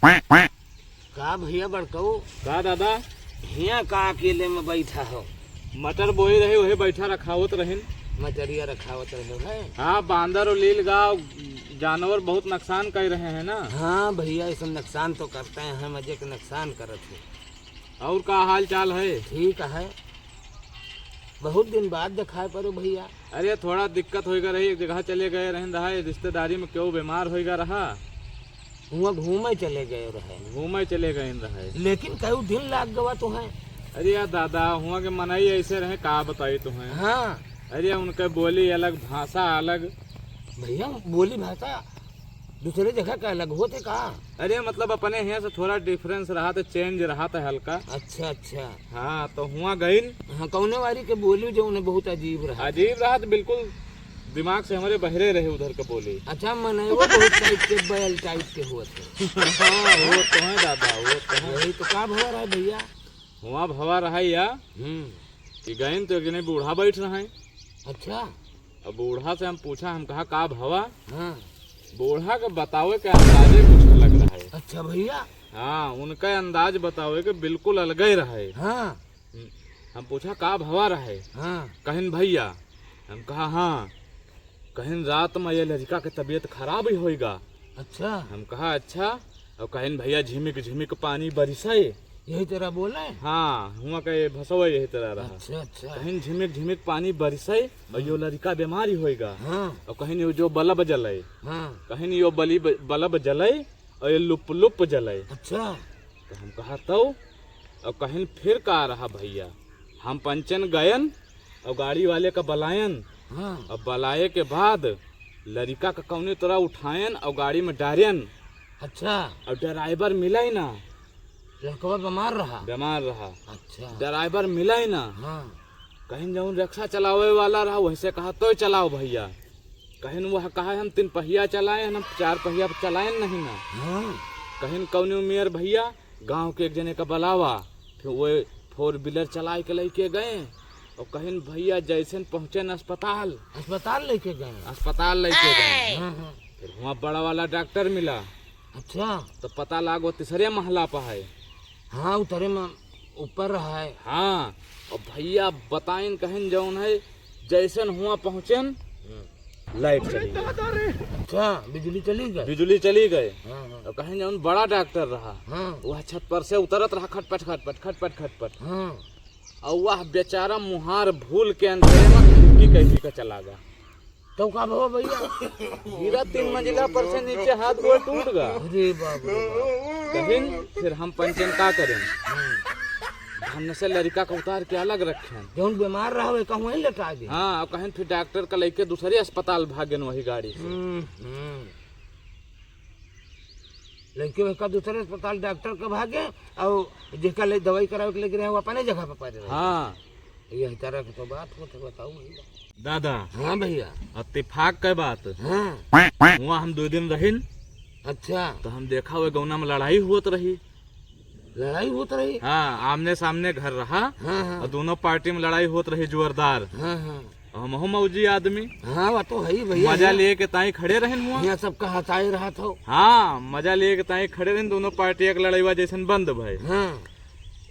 का भैया बड़कऊ का दादा हिया का अकेले में बैठा हो? मटर बोई रहे वही बैठा रखावत रहिन। मटरिया रखावत रहे है। हाँ, बांदर और लील गाँव जानवर बहुत नुकसान कर रहे हैं ना। हाँ भैया ये सब नुकसान तो करते हैं, मजे के नुकसान करते हैं। और का हाल चाल है? ठीक है, बहुत दिन बाद दिखाए पड़ो भैया। अरे थोड़ा दिक्कत होगा रही, एक जगह चले गए रहन रहा रिश्तेदारी में, क्यों बीमार होगा रहा, वहाँ घूमे चले गए रहे। घूमे चले गए रहे, लेकिन कई दिन लाग गवा तुम्हें। अरे यार दादा हुआ के मनाई ऐसे रहे, का बताई तुम्हें। हाँ अरे उनके बोली अलग, भाषा अलग। भैया बोली भाषा दूसरे जगह का अलग होते का? अरे मतलब अपने यहाँ से थोड़ा डिफरेंस रहा था, चेंज रहा था हल्का। अच्छा अच्छा। हाँ तो हुआ गई। हाँ कौने वाली के बोली जो उन्हें बहुत अजीब रहा। अजीब रहा तो बिल्कुल दिमाग से हमारे बहरे रहे उधर के बोली। अच्छा मने वो बहुत टाइप के बैल टाइप के हुए थे। हाँ वो तो है दादा, वो तो है। वही तो का भवा रहा है भैया? हुआ भवा रहा या कि गए तो एक बूढ़ा बैठ रहा है। अच्छा। अब बूढ़ा से हम पूछा, हम कहा का भवा। हाँ बूढ़ा के बतावे के अंदाजे कुछ अलग रहा है। अच्छा भैया। हाँ उनका अंदाज बतावे के बिल्कुल अलग ही रहा है। हाँ हम पूछा का भवा रहा है। हाँ कहन भैया, हम कहा हाँ, कहन रात में ये लड़का के तबीयत खराब ही होएगा। अच्छा। हम कहा अच्छा, और कहन भैया झिमिक झिमिक पानी बरसाए, यही तरह बोले। हाँ हुआ कहे भसवा यही तरह रहा। अच्छा अच्छा। कहीं झिमिक झिमिक पानी बरसाए और यो लड़का बीमारी होएगा। हाँ और कहीं यो जो बल्ब जलाए, हाँ। कहीं यो बल्ब जलाए और ये लुप लुप जलाए। अच्छा। तो हम कहा तो, और कहीं फिर का रहा भैया, हम पंचन गयन और गाड़ी वाले का बलायन। हाँ। और बलाए के बाद लड़का का कौने तरह उठायन और गाड़ी में डारियन। अच्छा। और ड्राइवर मिला ही ना, लड़का बीमार रहा। बीमार रहा। अच्छा। ड्राइवर मिला ही ना। हाँ। कहीं जौन रिक्शा चलावे वाला रहा वैसे कहा तो चलाओ भैया। कहीं वह कहा हम 3 पहिया चलाए, हम 4 पहिया चलाए नहीं ना। हाँ। कहीं कौन उमेर भैया गांव के एक जने का बुलावा, फिर वो 4 व्हीलर चला के लेके गए। और कहीं भैया जैसे पहुंचे न अस्पताल, अस्पताल लेके गए। अस्पताल लेके गए। हाँ हाँ। फिर वहाँ बड़ा वाला डॉक्टर मिला। अच्छा। तो पता लागो 3रे महला पर है। हाँ उतरे में ऊपर रहा है। हाँ और भैया बताइन कहीं जौन है जैसन हुआ पहुँचन लाइट चली गई। अच्छा बिजली चली गई। बिजली चली गए। हाँ हाँ। और कहीं जौन बड़ा डॉक्टर रहा, हाँ वह छत पर से उतरत रहा खटपट खटपट खटपट खटपट। हाँ। और वह बेचारा मुहार भूल के अंधेरे में खिड़की कैसी का चला गया। तो का भवा भैया? गिरा 3 मंजिला पर से नीचे, हाथ गोड़ टूट गया। अरे बाप रे बाप। कहीं फिर हम पंचन का करें, हमने से लड़का का उतार के अलग रखे। जौन बीमार रहा है कहूँ वहीं लेटा दे। हाँ और कहीं फिर डॉक्टर का लेके दूसरे अस्पताल भागन वही गाड़ी से। लड़के का दूसरे अस्पताल डॉक्टर के भागे और जिसका ले दवाई करावे के लेके रहे वो अपने जगह पे पड़े रहे। हाँ यही तरह की तो बात हो तो बताओ भैया। दादा। हाँ भैया। इत्तेफाक के बात। हाँ। हुआ हम 2 दिन रहिन। अच्छा। तो हम देखा हुए गौना में लड़ाई होत रही। लड़ाई होत रही? हाँ आमने सामने घर रहा। हाँ हाँ। और दोनों पार्टी में लड़ाई होत रही जोरदार। हाँ हाँ। हम हो मौजी आदमी, हाँ वो तो है ही भैया। मजा लिए के ताई खड़े रहे हुआ। यहाँ सबका हंसाई रहा था। हाँ मजा लिए के ताई खड़े रहे, दोनों पार्टी एक लड़ाई जैसन बंद भाई। हाँ।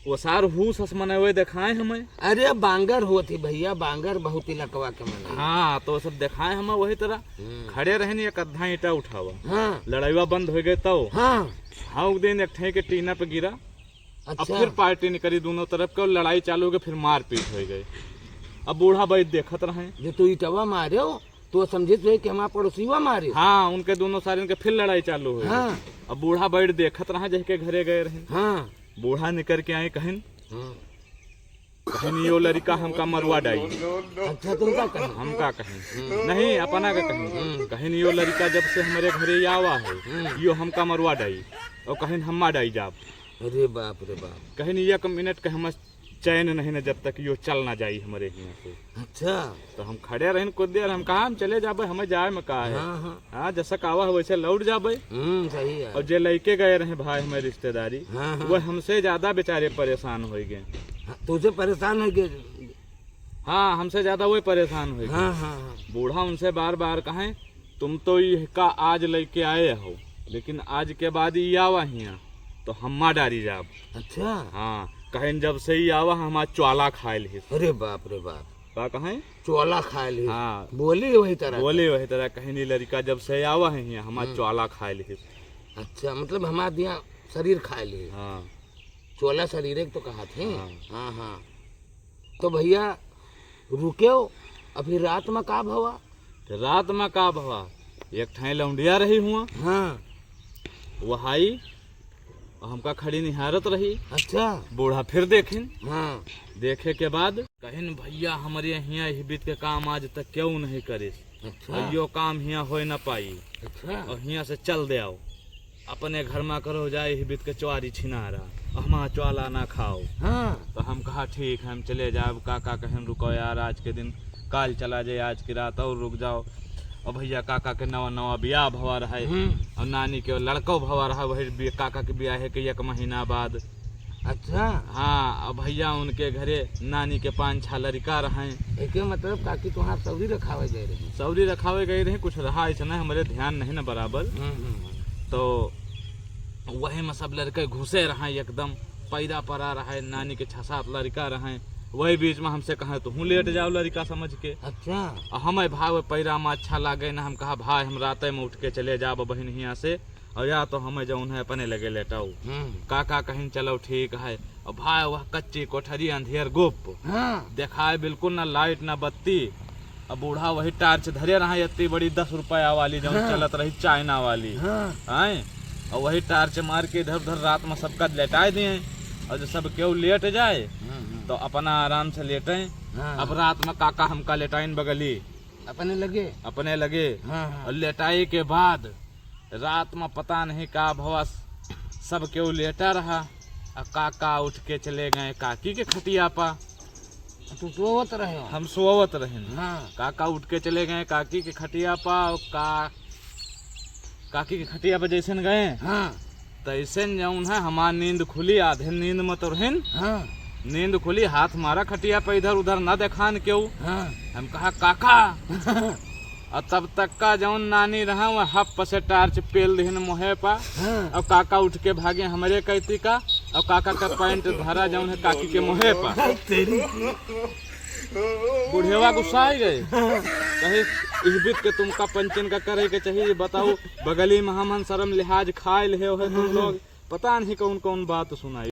वो सार हुस हसमने हुए दिखाए हमें। अरे बांगर होती भैया, बांगर बहुत ही लकवा के मना। हाँ तो सब दिखाए हमें वही तरह खड़े रहे, एक अद्धा ईटा उठावा। हाँ। लड़ाईवा बंद हो गए तो हाँ। हाँ उस दिन एक ठे के टीना पे गिरा। अच्छा। अब फिर पार्टी निकली दोनों तरफ के, लड़ाई चालू हो गई, फिर मार पीट हो गई। अब बूढ़ा भाई देखत रहे। जो तू इटवा मारे हो तो समझे तो कि हमारा पड़ोसीवा मारे। हाँ उनके दोनों सारे के फिर लड़ाई चालू हो गई। हाँ। अब बूढ़ा बैठ देखत रहा जैसे घरे गए रहे। हाँ। बूढ़ा निकल के आए कहन, हाँ। कहन यो लड़का हमका मरवा डाई। अच्छा तुम क्या कहें? हम का कहें नहीं अपना का कहें। कहन यो लड़का जब से हमारे घरे आवा है यो हमका मरवा डाई, और कहन हम्मा डाई जाब। अरे बाप रे बाप। कहन 1 मिनट के हम चैन नहीं न जब तक यो चल ना जाई हमारे यहाँ से। अच्छा। तो हम खड़े रहे कुछ देर, हम कहा हम चले जाबे, हमें जाए में कहा है। हाँ हाँ। हाँ जैसा कावा है वैसे लौट जाबे। सही है। और जे लड़के गए रहे भाई हमारे रिश्तेदारी, हाँ हाँ। वो हमसे ज्यादा बेचारे परेशान हो गए। तुझे परेशान हो गए? हाँ हमसे ज्यादा वही परेशान हो गए। हाँ हाँ हाँ। बूढ़ा उनसे बार बार कहे तुम तो ये का आज लेके आए हो, लेकिन आज के बाद ही आवा हिया तो हम्मा डारी जाब। अच्छा। हाँ कहें जब से ही आवा हमार ज्वाला खाए ली। अरे बाप रे बाप, का कहें चोला खाए ली। हाँ बोली वही तरह। बोले वही तरह कहीं नहीं लड़का जब से आवा है हिया हमार ज्वाला खाए ली। अच्छा, मतलब हमारे यहाँ शरीर खाए ली। हाँ चोला शरीर एक तो कहा थे। हाँ। हाँ हाँ। तो भैया रुके हो, अभी रात में का भवा? तो रात में का भवा एक ठाई लौंडिया रही हुआ। हाँ। वहाई हमका खड़ी निहारत रही। अच्छा। बूढ़ा फिर देखिन। हाँ। देखे के बाद कहिन भैया हमारे यहाँ ही बीत के काम आज तक क्यों नहीं करे। अच्छा। यो काम यहाँ हो न पाई। अच्छा। और यहाँ से चल दे आओ अपने घर में करो जाए ही बीत के चुआरी छिना रहा हमारा चुआला ना खाओ। हाँ। तो हम कहा ठीक है हम चले जाओ। काका कहन रुको यार आज के दिन काल चला जाए आज की रात और रुक जाओ। और भैया काका के नवा नवा ब्याह भवा रहा है और नानी के लड़को भवा रहा वही काका के ब्याह है कि 1 महीना बाद। अच्छा। हाँ अब भैया उनके घरे नानी के 5-6 लड़का रहे। एक मतलब काकी तुहार सौरी रखावे गए रही। सौरी रखावे गए रहे कुछ रहा ऐसा नहीं हमारे ध्यान नहीं ना बराबर। तो वही में सब लड़के घुसे रहे एकदम पैदा पड़ा रहे। नानी के 6-7 लड़का रहे। वही बीच में हमसे कहा तो हूँ लेट जाओ लड़का समझ के। अच्छा। हमें भाई पैरा में अच्छा लागे ना। हम कहा भाई हम रात में उठ के चले जाओ बहन यहाँ से और या तो हमें जो उन्हें अपने लगे लेटाओ। काका कहीं चलो ठीक है। और भाई वह कच्ची कोठरी अंधेर गुप। हाँ। देखाए बिल्कुल ना लाइट ना बत्ती। अब बूढ़ा वही टार्च धरे रहा इतनी बड़ी 10 रुपया वाली जो चलत रही चाइना वाली। हाँ। और वही टार्च मार के इधर उधर रात में सबका लेटाए दिए। और जो सब क्यों लेट जाए तो अपना आराम से लेटे। हाँ। अब रात में काका हमका लेटाइन बगली अपने लगे। हाँ। और लेटाई के बाद रात में पता नहीं का भवा सब क्यों लेटा रहा। और काका उठ के चले गए काकी के खटिया पा। तो सोवत रहे? हम सोवत रहे। हाँ। काका उठ के चले गए काकी के खटिया पा। और काकी के खटिया पर जैसे गए हाँ। तैसे जौन है हमार नींद खुली। आधे नींद में तो रहन। हाँ। नींद खुली हाथ मारा खटिया पे इधर उधर न देखान क्यों। हाँ। हम कहा काका। और तब तक का जौन नानी रहा वह हप से टार्च पेल दिन मुहे पा। हाँ। और काका उठ के भागे हमारे कहती का। और काका का पैंट धरा जौन है काकी के मुहे पा। बुढ़ेवा गुस्सा आ गए। कहे इस बीत के तुमका पंचन का करे के चाहिए बताओ बगली में हम शर्म लिहाज खाए ले तुम लोग पता नहीं कौन कौन बात सुनाई।